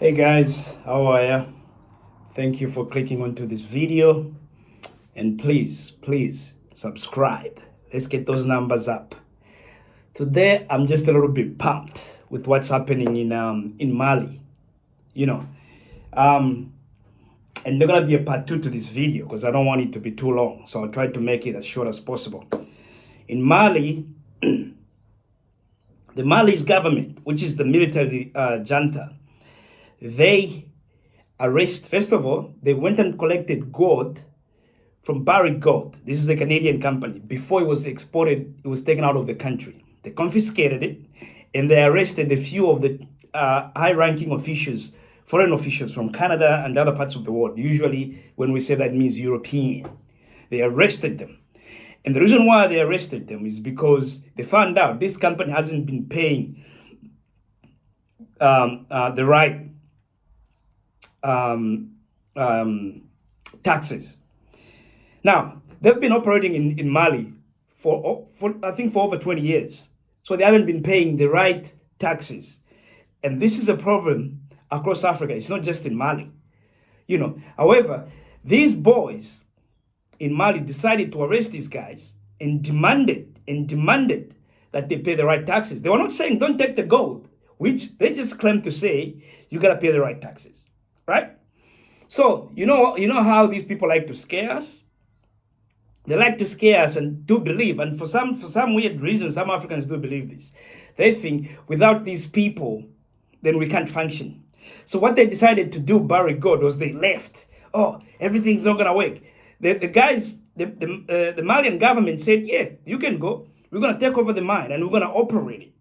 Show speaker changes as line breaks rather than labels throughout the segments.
Hey guys, how are ya? Thank you for clicking onto this video, and please subscribe. Let's get those numbers up. Today I'm just a little bit pumped with what's happening in Mali. You know, um, and there's gonna be a part two to this video because I don't want it to be too long, so I'll try to make it as short as possible. In Mali, the Mali's government, which is the military junta, they first of all, they went and collected gold from Barrick Gold. This is a Canadian company. Before it was exported, it was taken out of the country. They confiscated it, and they arrested a few of the high-ranking officials, foreign officials from Canada and other parts of the world. Usually, when we say that, it means European. They arrested them. And the reason why they arrested them is because they found out this company hasn't been paying the right taxes. Now, they've been operating in Mali for I think for over 20 years. So they haven't been paying the right taxes. And this is a problem across Africa. It's not just in Mali. However, these boys in Mali decided to arrest these guys and demanded that they pay the right taxes. They were not saying don't take the gold, which they just claimed to say you gotta pay the right taxes, right? So you know how these people like to scare us. They like to scare us and do believe, and for some weird reason, some Africans do believe this. They think without these people, then we can't function. So what they decided to do, Barrick Gold, was they left. Oh, everything's not gonna work. The Malian government said, yeah, you can go. We're gonna take over the mine and we're gonna operate it.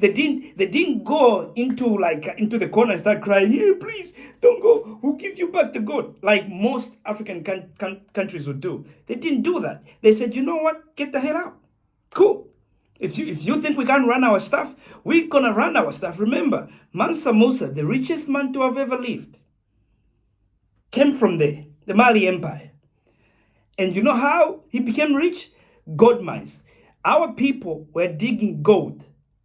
They didn't go into the corner and start crying, yeah, please don't go, we'll give you back the gold, like most African countries would do. They didn't do that. They said, you know what, get the hell out. Cool. If you think we can't run our stuff, we're gonna run our stuff. Remember, Mansa Musa, the richest man to have ever lived, came from there, the Mali Empire. And you know how he became rich? Gold mines. Our people were digging gold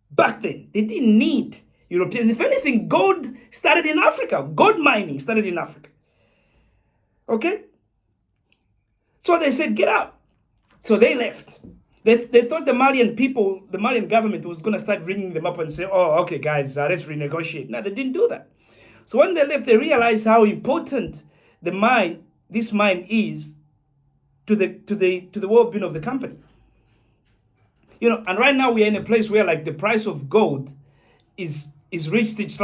back then. They didn't need Europeans. If anything, gold started in Africa. Gold mining started in Africa. Okay? So they said, get out. So they left. They thought the Malian government was going to start ringing them up and say, oh, okay, guys, let's renegotiate. No, they didn't do that. So when they left, they realized how important this mine is to the well-being of the company. And right now we are in a place where like the price of gold is reached. It's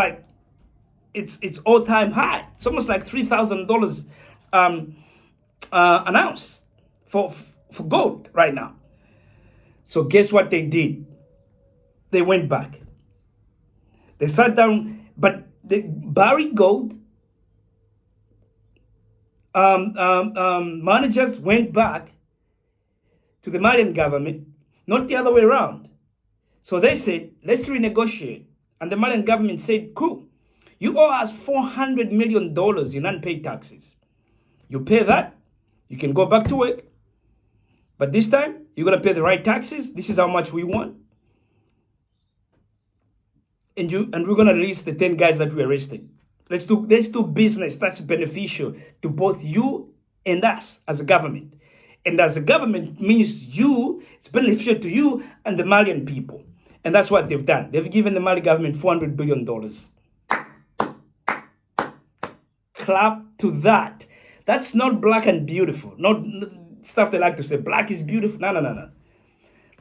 all-time high. It's almost like $3,000 an ounce for gold right now. So guess what they did? They went back. They sat down, but the Barrick Gold managers went back to the Malian government, not the other way around. So they said, let's renegotiate. And the Malian government said, cool, you owe us $400 million in unpaid taxes. You pay that, you can go back to work. But this time, you're going to pay the right taxes. This is how much we want. And we're going to release the 10 guys that we arrested. Let's do business that's beneficial to both you and us as a government. And as a government means it's beneficial to you and the Malian people. And that's what they've done. They've given the Mali government $400 billion. Clap to that. That's not black and beautiful. Not stuff they like to say, black is beautiful. No.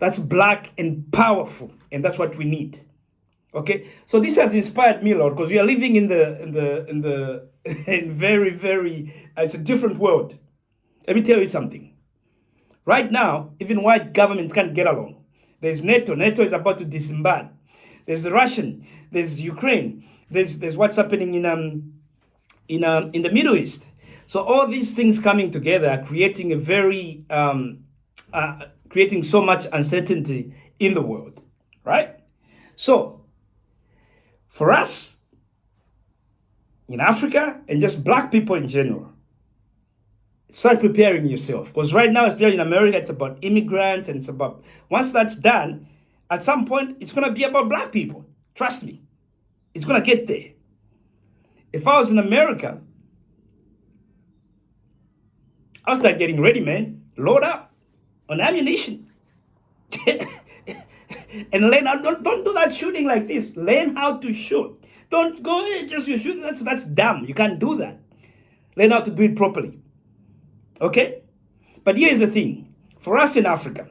That's black and powerful. And that's what we need. Okay, so this has inspired me a lot because we are living in very, very, it's a different world. Let me tell you something. Right now, even white governments can't get along. There's NATO. NATO is about to disband. There's the Russian. There's Ukraine. There's what's happening in the Middle East. So all these things coming together are creating creating so much uncertainty in the world, right? So for us in Africa and just black people in general, start preparing yourself. Because right now, especially in America, it's about immigrants, and it's about, once that's done, at some point, it's going to be about black people. Trust me. It's going to get there. If I was in America, I'll start getting ready, man. Load up on ammunition. And learn how, don't do that shooting like this. Learn how to shoot. Don't go, just you shoot. That's dumb. You can't do that. Learn how to do it properly. Okay? But here's the thing. For us in Africa,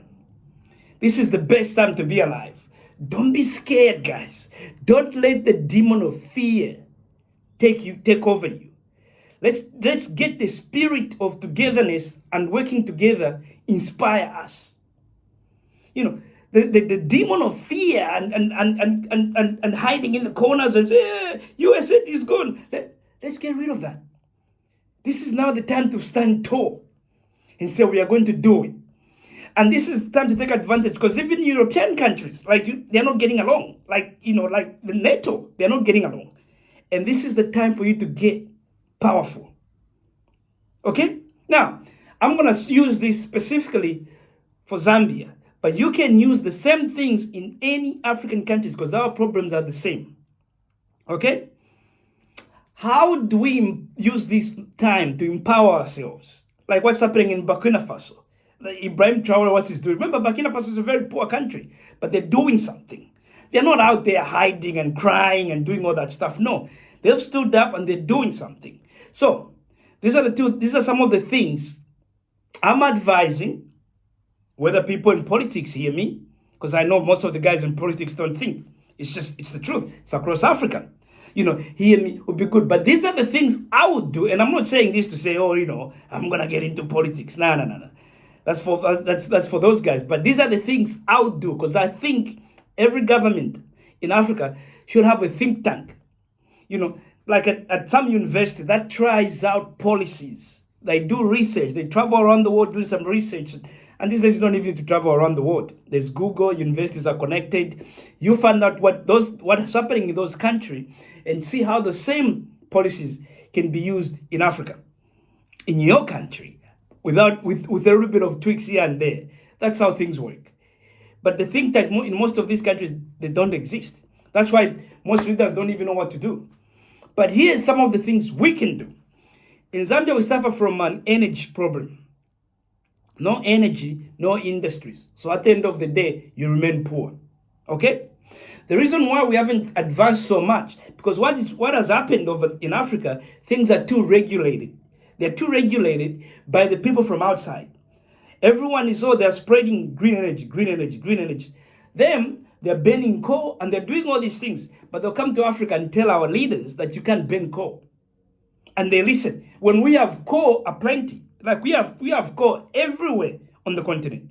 this is the best time to be alive. Don't be scared, guys. Don't let the demon of fear take over you. Let's get the spirit of togetherness and working together inspire us. You know, the demon of fear and hiding in the corners and say, USA is gone. Let's get rid of that. This is now the time to stand tall and say we are going to do it. And this is the time to take advantage, because even European countries, they're not getting along. Like the NATO, they're not getting along. And this is the time for you to get powerful. Okay? Now, I'm going to use this specifically for Zambia, but you can use the same things in any African countries because our problems are the same. Okay? How do we use this time to empower ourselves? Like what's happening in Burkina Faso. Like Ibrahim Traore, what he's doing. Remember, Burkina Faso is a very poor country, but they're doing something. They're not out there hiding and crying and doing all that stuff. No, they've stood up and they're doing something. So these are some of the things I'm advising, whether people in politics hear me, because I know most of the guys in politics don't think. It's the truth. It's across Africa. Hear me would be good. But these are the things I would do. And I'm not saying this to say, I'm going to get into politics. No. That's for those guys. But these are the things I would do, because I think every government in Africa should have a think tank. Like at some university that tries out policies. They do research. They travel around the world, do some research. And these days you don't even need to travel around the world. There's Google, universities are connected. You find out what's happening in those countries and see how the same policies can be used in Africa, in your country, with a little bit of tweaks here and there. That's how things work. But the thing that in most of these countries, they don't exist. That's why most leaders don't even know what to do. But here's some of the things we can do. In Zambia, we suffer from an energy problem. No energy, no industries. So at the end of the day, you remain poor. Okay? The reason why we haven't advanced so much, because what has happened over in Africa, things are too regulated. They're too regulated by the people from outside. Everyone is, they're spreading green energy. They're burning coal and they're doing all these things. But they'll come to Africa and tell our leaders that you can't burn coal. And they listen. When we have coal aplenty, like we have coal everywhere on the continent.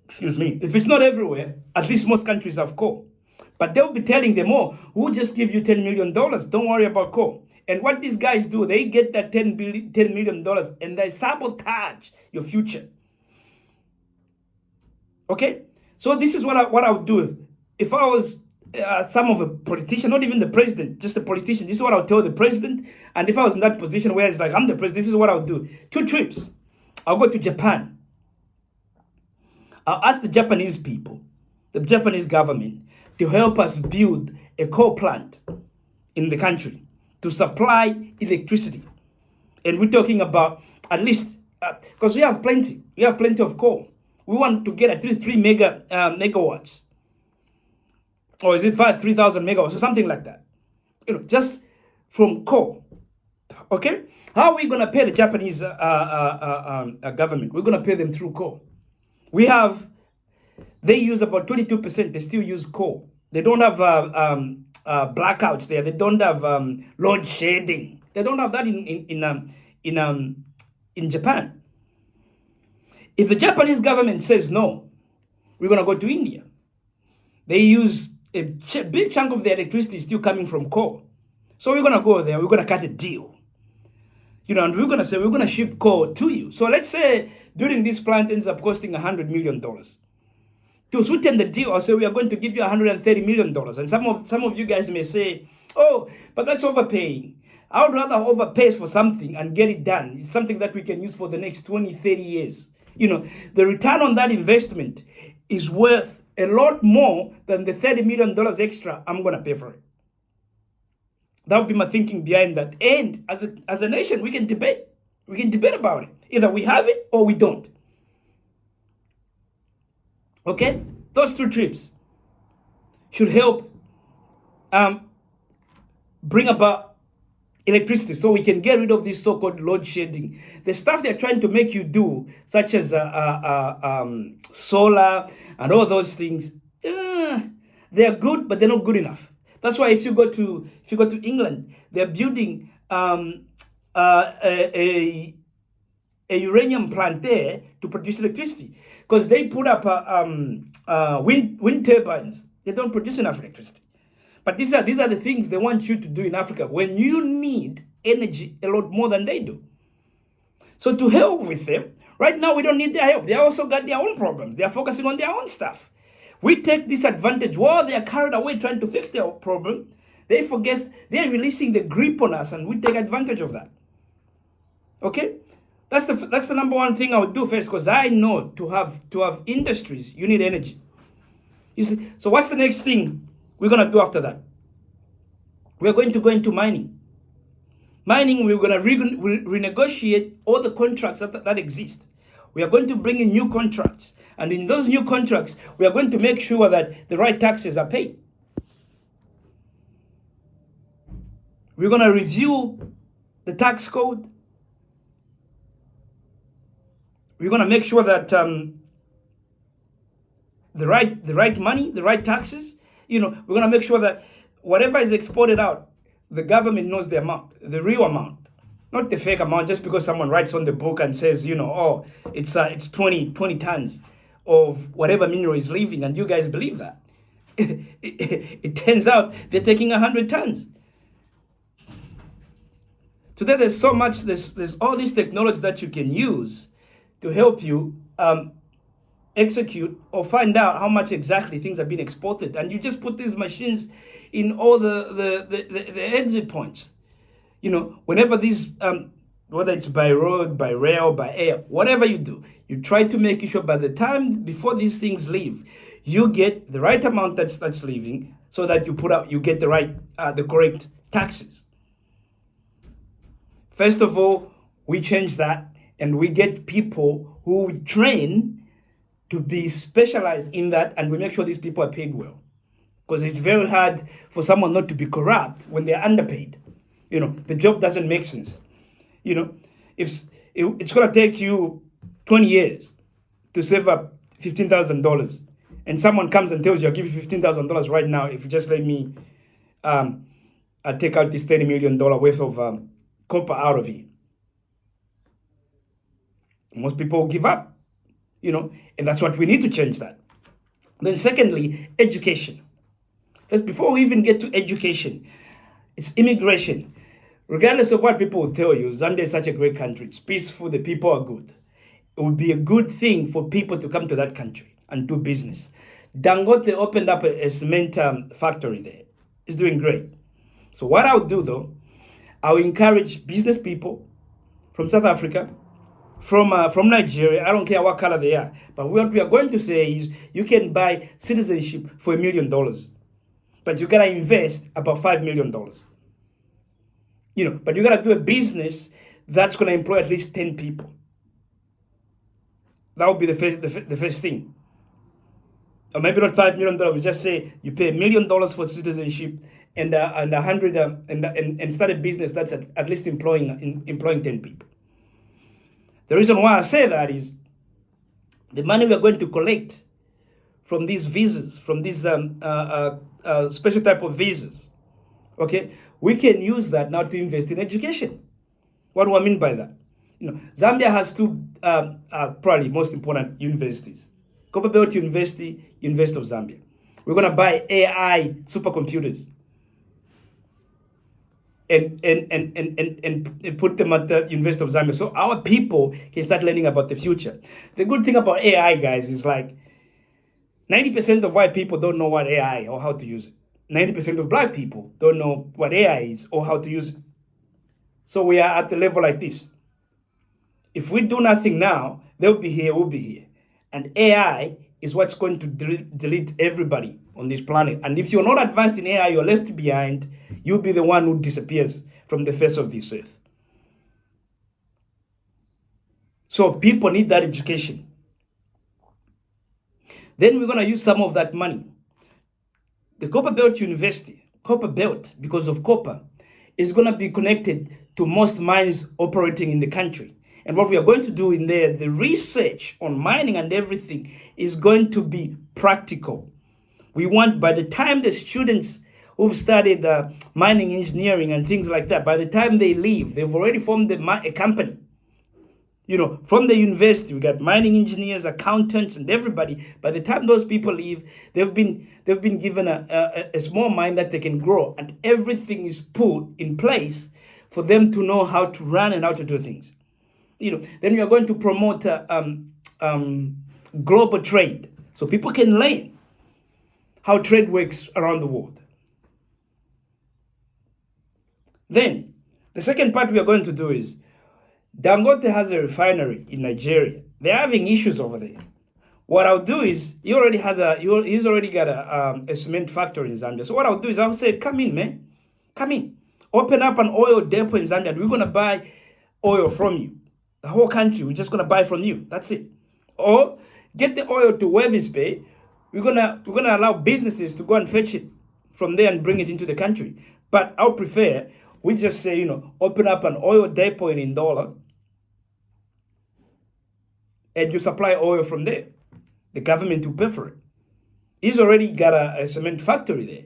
Excuse me. If it's not everywhere, at least most countries have coal. But they'll be telling them, we'll just give you $10 million. Don't worry about coal. And what these guys do, they get that $10 million and they sabotage your future. Okay? So this is what I would do. If I was some of a politician, not even the president, just a politician, this is what I would tell the president. And if I was in that position where it's like, I'm the president, this is what I would do. 2 trips. I'll go to Japan. I'll ask the Japanese people, the Japanese government, to help us build a coal plant in the country to supply electricity. And we're talking about at least, because we have plenty of coal. We want to get at least 3 megawatts. Or is it 3,000 megawatts or something like that? Just from coal. Okay? How are we going to pay the Japanese government? We're going to pay them through coal. They use about 22%. They still use coal. They don't have blackouts there. They don't have load shedding. They don't have that in Japan. If the Japanese government says no, we're going to go to India. They use a big chunk of their electricity is still coming from coal. So we're going to go there. We're going to cut a deal. And we're going to say, we're going to ship coal to you. So let's say during this plant ends up costing $100 million. To sweeten the deal, I'll say we are going to give you $130 million. And some of you guys may say, but that's overpaying. I would rather overpay for something and get it done. It's something that we can use for the next 20, 30 years. The return on that investment is worth a lot more than the $30 million extra I'm going to pay for it. That would be my thinking behind that. And as a nation, we can debate. We can debate about it. Either we have it or we don't. Okay? Those 2 trips should help bring about electricity so we can get rid of this so-called load shedding. The stuff they're trying to make you do, such as solar and all those things, they're good, but they're not good enough. That's why if you go to England, they're building a uranium plant there to produce electricity, because they put up wind turbines. They don't produce enough electricity. But these are the things they want you to do in Africa when you need energy a lot more than they do. So to hell with them. Right now, we don't need their help. They also got their own problems. They are focusing on their own stuff. We take this advantage while they are carried away trying to fix their problem. They forget, they're releasing the grip on us, and we take advantage of that. Okay? That's the number one thing I would do first, because I know to have industries, you need energy. You see, so what's the next thing we're gonna do after that? We're going to go into mining. Mining, we're gonna renegotiate all the contracts that exist. We are going to bring in new contracts, and in those new contracts, we are going to make sure that the right taxes are paid. We're gonna review the tax code. We're gonna make sure that the right money, the right taxes. We're gonna make sure that whatever is exported out, the government knows the amount, the real amount, not the fake amount, just because someone writes on the book and says, oh, it's 20 tons of whatever mineral is leaving, and you guys believe that. It turns out they're taking 100 tons. Today, there's so much, there's all these technologies that you can use to help you execute or find out how much exactly things are being exported. And you just put these machines in all the exit points. Whenever these, whether it's by road, by rail, by air, whatever you do, you try to make sure by the time before these things leave, you get the right amount that's leaving, so that you get the correct taxes. First of all, we change that, and we get people who we train to be specialized in that, and we make sure these people are paid well. Because it's very hard for someone not to be corrupt when they're underpaid. The job doesn't make sense. If it's going to take you 20 years to save up $15,000, and someone comes and tells you, I'll give you $15,000 right now if you just let me take out this $30 million worth of copper out of you. Most people give up, and that's what we need to change that. Then secondly, education. First, before we even get to education, it's immigration. Regardless of what people will tell you, Zambia is such a great country. It's peaceful, the people are good. It would be a good thing for people to come to that country and do business. Dangote opened up a cement factory there. It's doing great. So what I'll do though, I'll encourage business people from South Africa, from Nigeria, I don't care what color they are. But what we are going to say is you can buy citizenship for $1 million. But you gotta invest about $5 million. But you gotta do a business that's gonna employ at least 10 people. That would be the first thing. Or maybe not $5 million. We just say you pay $1 million for citizenship and 100 and start a business that's at least employing 10 people. The reason why I say that is the money we are going to collect from these visas, from these special type of visas, okay, we can use that now to invest in education. What do I mean by that? Zambia has two probably most important universities. Copperbelt University, University of Zambia. We're going to buy AI supercomputers and put them at the University of Zambia, so our people can start learning about the future. The good thing about AI, guys, is like 90% of white people don't know what AI or how to use it. 90% of black people don't know what AI is or how to use it. So we are at a level like this. If we do nothing now, they'll be here, we'll be here. And AI is what's going to delete everybody on this planet. And if you're not advanced in AI, you're left behind. You'll be the one who disappears from the face of this earth. So people need that education. Then we're going to use some of that money. The Copper Belt University, Copper Belt, because of copper, is going to be connected to most mines operating in the country. And what we are going to do in there, the research on mining and everything is going to be practical. We want, by the time the students who've studied mining engineering and things like that, by the time they leave, they've already formed a company. You know, from the university, we got mining engineers, accountants, and everybody. By the time those people leave, they've been given a small mine that they can grow, and everything is put in place for them to know how to run and how to do things. You know, then we are going to promote global trade, so people can learn how trade works around the world. Then the second part we are going to do is, Dangote has a refinery in Nigeria. They're having issues over there. What I'll do is, he's already got a cement factory in Zambia. So what I'll do is I'll say, come in, man. Come in. Open up an oil depot in Zambia, and we're going to buy oil from you. The whole country, we're just going to buy from you. That's it. Or get the oil to Wavis Bay. We're gonna allow businesses to go and fetch it from there and bring it into the country. But I'll prefer we just say, you know, open up an oil depot in Ndola, and you supply oil from there. The government will pay for it. He's already got a cement factory there.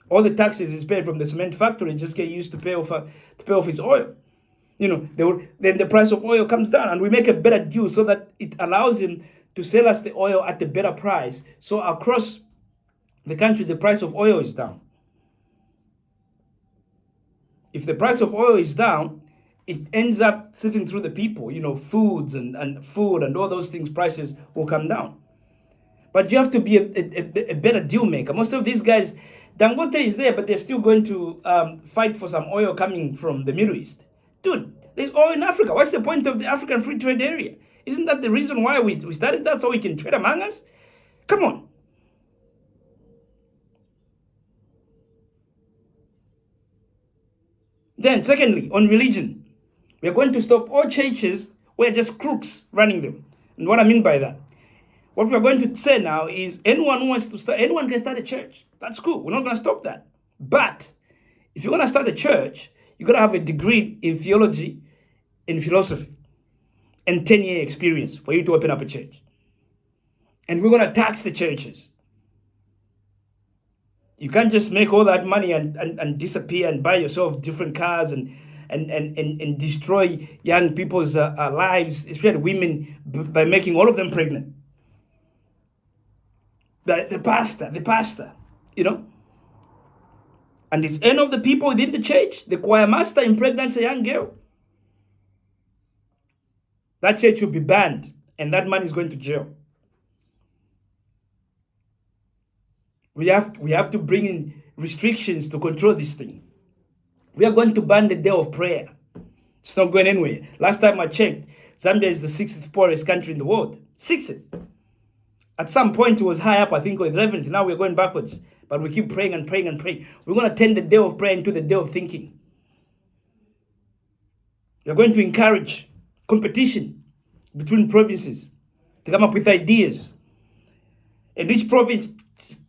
All the taxes is paid from the cement factory just get used to pay off his oil. You know, then the price of oil comes down, and we make a better deal so that it allows him to sell us the oil at a better price. So across the country, the price of oil is down. If the price of oil is down, it ends up sifting through the people. You know, foods and food and all those things, prices will come down. But you have to be a better deal maker. Most of these guys, Dangote is there, but they're still going to fight for some oil coming from the Middle East. Dude, there's oil in Africa. What's the point of the African Free Trade Area? Isn't that the reason why we started that, so we can trade among us? Come on. Then, secondly, on religion, we are going to stop all churches where just crooks running them. And what I mean by that, what we are going to say now is anyone who wants to start, anyone can start a church. That's cool. We're not going to stop that. But if you want to start a church, you got to have a degree in theology, in philosophy, and 10-year experience for you to open up a church. And we're going to tax the churches. You can't just make all that money and disappear and buy yourself different cars and destroy young people's lives, especially women, by making all of them pregnant. The pastor, you know. And if any of the people within the church, the choir master impregnates a young girl, that church will be banned, and that man is going to jail. We have to bring in restrictions to control this thing. We are going to ban the day of prayer. It's not going anywhere. Last time I checked, Zambia is the 6th poorest country in the world. 6th. At some point it was high up, I think, or 11th. Now we're going backwards. But we keep praying and praying and praying. We're going to turn the day of prayer into the day of thinking. We're going to encourage competition between provinces to come up with ideas. And each province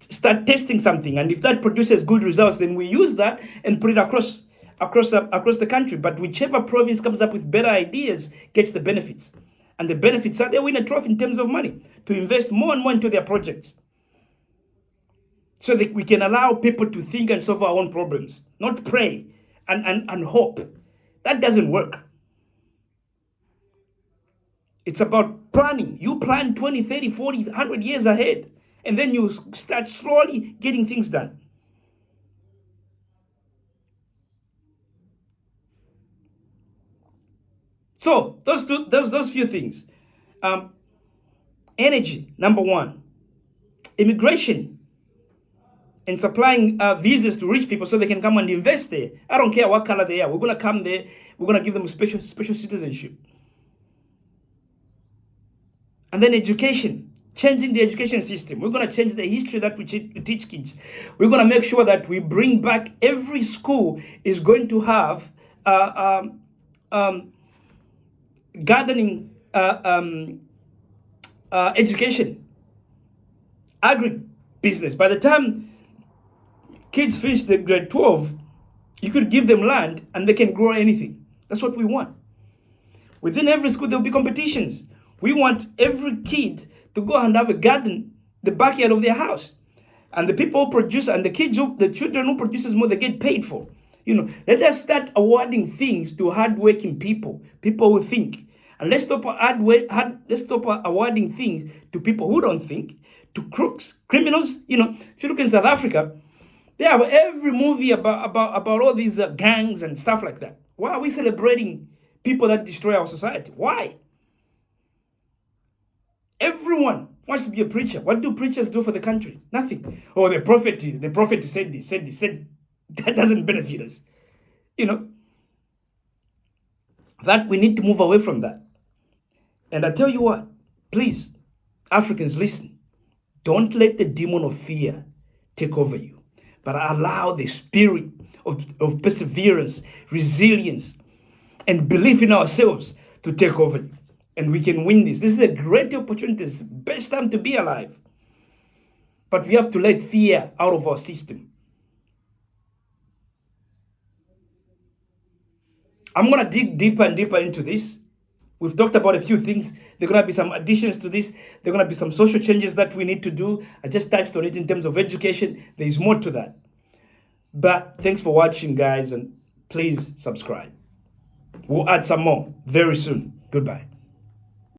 start testing something, and if that produces good results, then we use that and put it across the country. But whichever province comes up with better ideas gets the benefits, and the benefits are they win a trophy in terms of money to invest more and more into their projects, so that we can allow people to think and solve our own problems, not pray and hope. That doesn't work. It's about planning. You plan 20, 30, 40, 100 years ahead. And then you start slowly getting things done. So those few things. Energy, number one. Immigration and supplying visas to rich people so they can come and invest there. I don't care what color they are. We're gonna come there. We're gonna give them special citizenship. And then education. changing the education system. We're going to change the history that we teach kids. We're going to make sure that we bring back every school is going to have gardening education, agri-business. By the time kids finish the grade 12, you could give them land and they can grow anything. That's what we want. Within every school, there'll be competitions. We want every kid to go and have a garden, the backyard of their house. And the people who produce, and the children who produces more, they get paid for. Let us start awarding things to hardworking people who think. And let's stop awarding things to people who don't think, to crooks, criminals. If you look in South Africa, they have every movie about all these gangs and stuff like that. Why are we celebrating people that destroy our society? Why? Everyone wants to be a preacher. What do preachers do for the country? Nothing. Oh, the prophet said this. That doesn't benefit us. That we need to move away from that. And I tell you what, please, Africans, listen. Don't let the demon of fear take over you, but allow the spirit of perseverance, resilience, and belief in ourselves to take over you. And we can win this. This is a great opportunity. It's the best time to be alive. But we have to let fear out of our system. I'm going to dig deeper and deeper into this. We've talked about a few things. There are going to be some additions to this. There are going to be some social changes that we need to do. I just touched on it in terms of education. There is more to that. But thanks for watching, guys, and please subscribe. We'll add some more very soon. Goodbye.